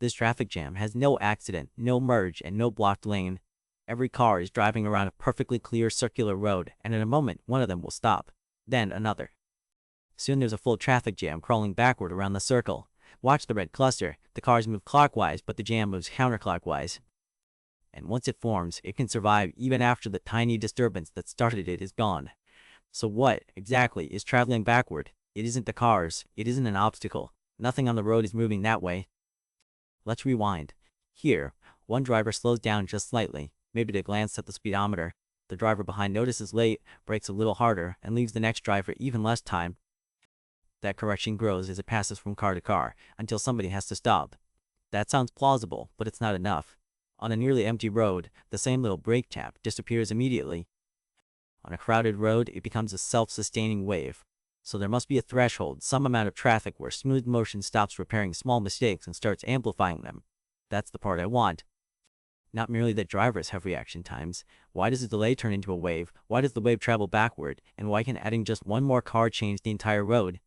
This traffic jam has no accident, no merge, and no blocked lane. Every car is driving around a perfectly clear circular road, and in a moment, one of them will stop. Then another. Soon there's a full traffic jam crawling backward around the circle. Watch the red cluster. The cars move clockwise, but the jam moves counterclockwise. And once it forms, it can survive even after the tiny disturbance that started it is gone. So what, exactly, is traveling backward? It isn't the cars. It isn't an obstacle. Nothing on the road is moving that way. Let's rewind. Here, one driver slows down just slightly, maybe to glance at the speedometer. The driver behind notices late, brakes a little harder, and leaves the next driver even less time. That correction grows as it passes from car to car, until somebody has to stop. That sounds plausible, but it's not enough. On a nearly empty road, the same little brake tap disappears immediately. On a crowded road, it becomes a self-sustaining wave. So there must be a threshold, some amount of traffic where smooth motion stops repairing small mistakes and starts amplifying them. That's the part I want. Not merely that drivers have reaction times. Why does a delay turn into a wave? Why does the wave travel backward? And why can adding just one more car change the entire road?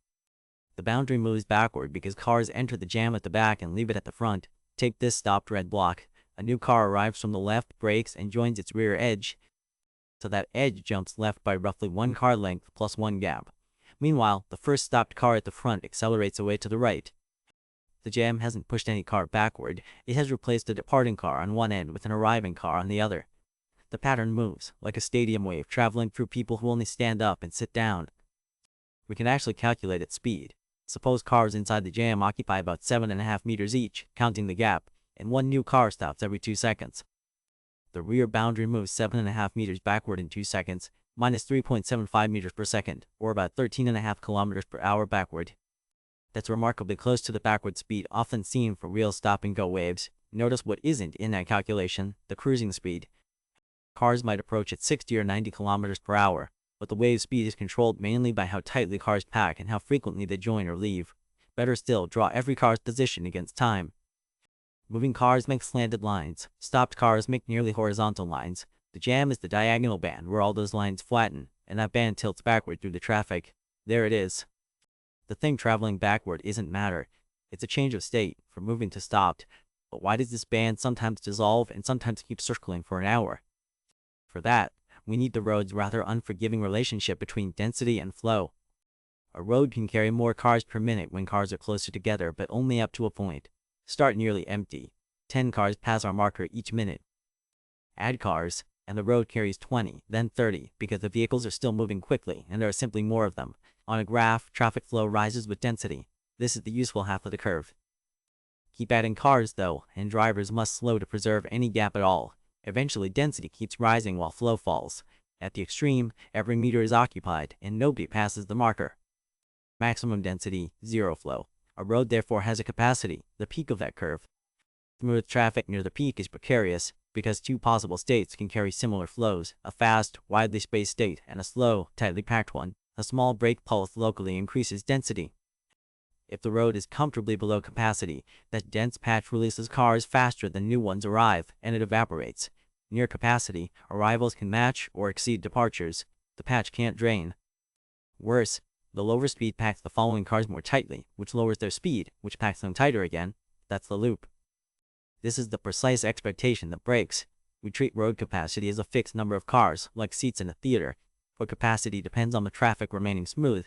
The boundary moves backward because cars enter the jam at the back and leave it at the front. Take this stopped red block. A new car arrives from the left, brakes, and joins its rear edge. So that edge jumps left by roughly one car length plus one gap. Meanwhile, the first stopped car at the front accelerates away to the right. The jam hasn't pushed any car backward. It has replaced a departing car on one end with an arriving car on the other. The pattern moves, like a stadium wave traveling through people who only stand up and sit down. We can actually calculate its speed. Suppose cars inside the jam occupy about 7.5 meters each, counting the gap, and one new car stops every 2 seconds. The rear boundary moves 7.5 meters backward in 2 seconds, minus 3.75 meters per second, or about 13.5 kilometers per hour backward. That's remarkably close to the backward speed often seen for real stop-and-go waves. Notice what isn't in that calculation, the cruising speed. Cars might approach at 60 or 90 kilometers per hour, but the wave speed is controlled mainly by how tightly cars pack and how frequently they join or leave. Better still, draw every car's position against time. Moving cars make slanted lines. Stopped cars make nearly horizontal lines. The jam is the diagonal band where all those lines flatten, and that band tilts backward through the traffic. There it is. The thing traveling backward isn't matter. It's a change of state, from moving to stopped. But why does this band sometimes dissolve and sometimes keep circling for an hour? For that, we need the road's rather unforgiving relationship between density and flow. A road can carry more cars per minute when cars are closer together, but only up to a point. Start nearly empty. 10 cars pass our marker each minute. Add cars, and the road carries 20, then 30, because the vehicles are still moving quickly, and there are simply more of them. On a graph, traffic flow rises with density. This is the useful half of the curve. Keep adding cars, though, and drivers must slow to preserve any gap at all. Eventually, density keeps rising while flow falls. At the extreme, every meter is occupied, and nobody passes the marker. Maximum density, zero flow. A road therefore has a capacity, the peak of that curve. Smooth traffic near the peak is precarious, because two possible states can carry similar flows, a fast, widely spaced state, and a slow, tightly packed one. A small brake pulse locally increases density. If the road is comfortably below capacity, that dense patch releases cars faster than new ones arrive, and it evaporates. Near capacity, arrivals can match or exceed departures. The patch can't drain. Worse, the lower speed packs the following cars more tightly, which lowers their speed, which packs them tighter again. That's the loop. This is the precise expectation that breaks. We treat road capacity as a fixed number of cars, like seats in a theater, where capacity depends on the traffic remaining smooth.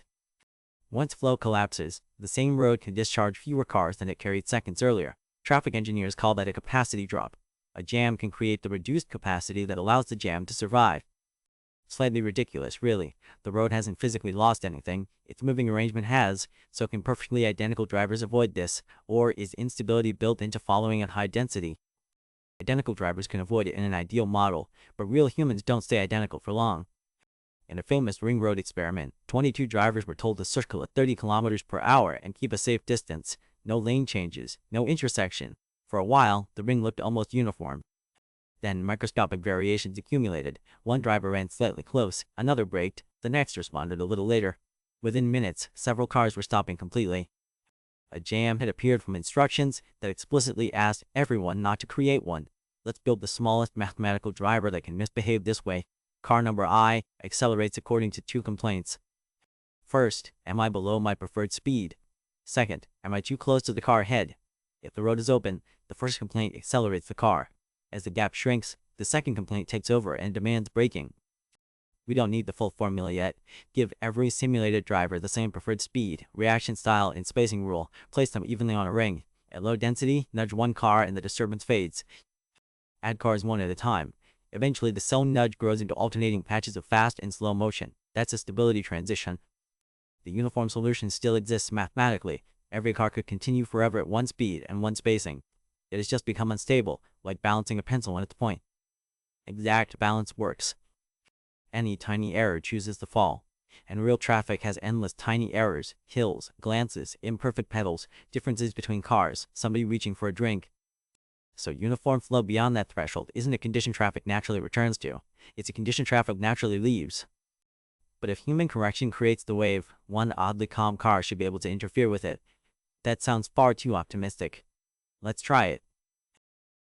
Once flow collapses, the same road can discharge fewer cars than it carried seconds earlier. Traffic engineers call that a capacity drop. A jam can create the reduced capacity that allows the jam to survive. Slightly ridiculous, really. The road hasn't physically lost anything. Its moving arrangement has, so can perfectly identical drivers avoid this, or is instability built into following at high density? Identical drivers can avoid it in an ideal model, but real humans don't stay identical for long. In a famous ring road experiment, 22 drivers were told to circle at 30 kilometers per hour and keep a safe distance. No lane changes, no intersection. For a while, the ring looked almost uniform. Then microscopic variations accumulated. One driver ran slightly close, another braked, the next responded a little later. Within minutes, several cars were stopping completely. A jam had appeared from instructions that explicitly asked everyone not to create one. Let's build the smallest mathematical driver that can misbehave this way. Car number I accelerates according to two complaints. First, am I below my preferred speed? Second, am I too close to the car head? If the road is open, the first complaint accelerates the car. As the gap shrinks, the second complaint takes over and demands braking. We don't need the full formula yet. Give every simulated driver the same preferred speed, reaction style, and spacing rule. Place them evenly on a ring. At low density, nudge one car and the disturbance fades. Add cars one at a time. Eventually, the cell nudge grows into alternating patches of fast and slow motion. That's a stability transition. The uniform solution still exists mathematically. Every car could continue forever at one speed and one spacing. It has just become unstable, like balancing a pencil on its point. Exact balance works. Any tiny error chooses to fall. And real traffic has endless tiny errors, hills, glances, imperfect pedals, differences between cars, somebody reaching for a drink. So uniform flow beyond that threshold isn't a condition traffic naturally returns to. It's a condition traffic naturally leaves. But if human correction creates the wave, one oddly calm car should be able to interfere with it. That sounds far too optimistic. Let's try it.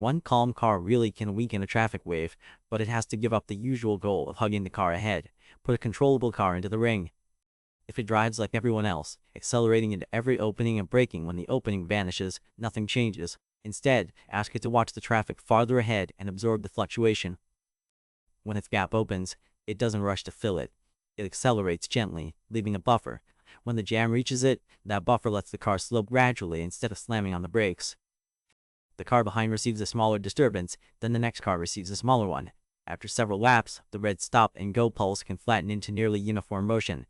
One calm car really can weaken a traffic wave, but it has to give up the usual goal of hugging the car ahead. Put a controllable car into the ring. If it drives like everyone else, accelerating into every opening and braking when the opening vanishes, nothing changes. Instead, ask it to watch the traffic farther ahead and absorb the fluctuation. When its gap opens, it doesn't rush to fill it. It accelerates gently, leaving a buffer. When the jam reaches it, that buffer lets the car slow gradually instead of slamming on the brakes. The car behind receives a smaller disturbance, then the next car receives a smaller one. After several laps, the red stop and go pulse can flatten into nearly uniform motion.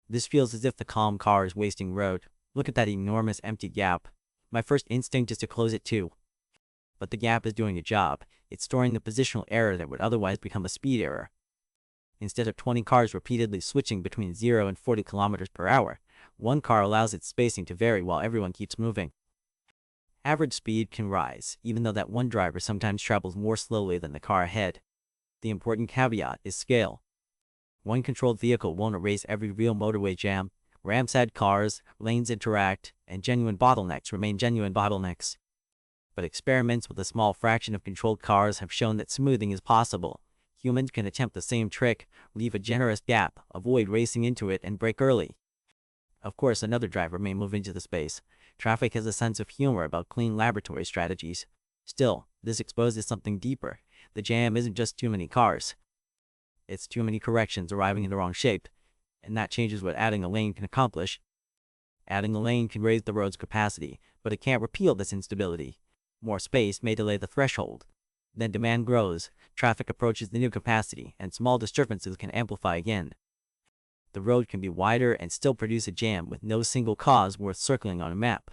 This feels as if the calm car is wasting road. Look at that enormous empty gap. My first instinct is to close it too. But the gap is doing a job. It's storing the positional error that would otherwise become a speed error. Instead of 20 cars repeatedly switching between 0 and 40 kilometers per hour, one car allows its spacing to vary while everyone keeps moving. Average speed can rise, even though that one driver sometimes travels more slowly than the car ahead. The important caveat is scale. One controlled vehicle won't erase every real motorway jam. Ramps add cars, lanes interact, and genuine bottlenecks remain genuine bottlenecks. But experiments with a small fraction of controlled cars have shown that smoothing is possible. Humans can attempt the same trick, leave a generous gap, avoid racing into it, and brake early. Of course, another driver may move into the space. Traffic has a sense of humor about clean laboratory strategies. Still, this exposes something deeper. The jam isn't just too many cars. It's too many corrections arriving in the wrong shape. And that changes what adding a lane can accomplish. Adding a lane can raise the road's capacity, but it can't repeal this instability. More space may delay the threshold. Then demand grows, traffic approaches the new capacity, and small disturbances can amplify again. The road can be wider and still produce a jam with no single cause worth circling on a map.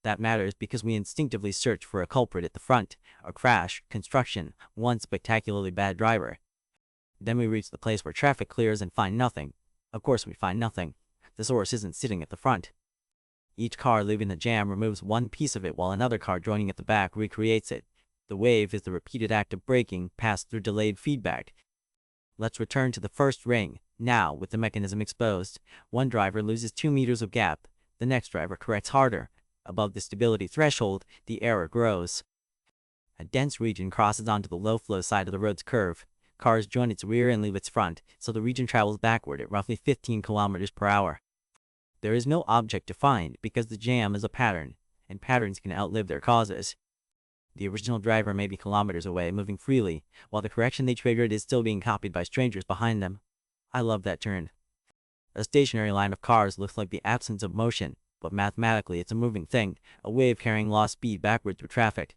That matters because we instinctively search for a culprit at the front, a crash, construction, one spectacularly bad driver. Then we reach the place where traffic clears and find nothing. Of course we find nothing. The source isn't sitting at the front. Each car leaving the jam removes one piece of it while another car joining at the back recreates it. The wave is the repeated act of braking passed through delayed feedback. Let's return to the first ring. Now, with the mechanism exposed, one driver loses 2 meters of gap. The next driver corrects harder. Above the stability threshold, the error grows. A dense region crosses onto the low-flow side of the road's curve. Cars join its rear and leave its front, so the region travels backward at roughly 15 kilometers per hour. There is no object to find because the jam is a pattern, and patterns can outlive their causes. The original driver may be kilometers away, moving freely, while the correction they triggered is still being copied by strangers behind them. I love that turn. A stationary line of cars looks like the absence of motion, but mathematically it's a moving thing, a wave carrying lost speed backward through traffic.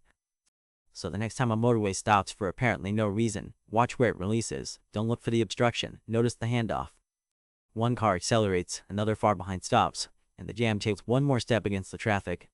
So the next time a motorway stops for apparently no reason, watch where it releases. Don't look for the obstruction, notice the handoff. One car accelerates, another far behind stops, and the jam takes one more step against the traffic.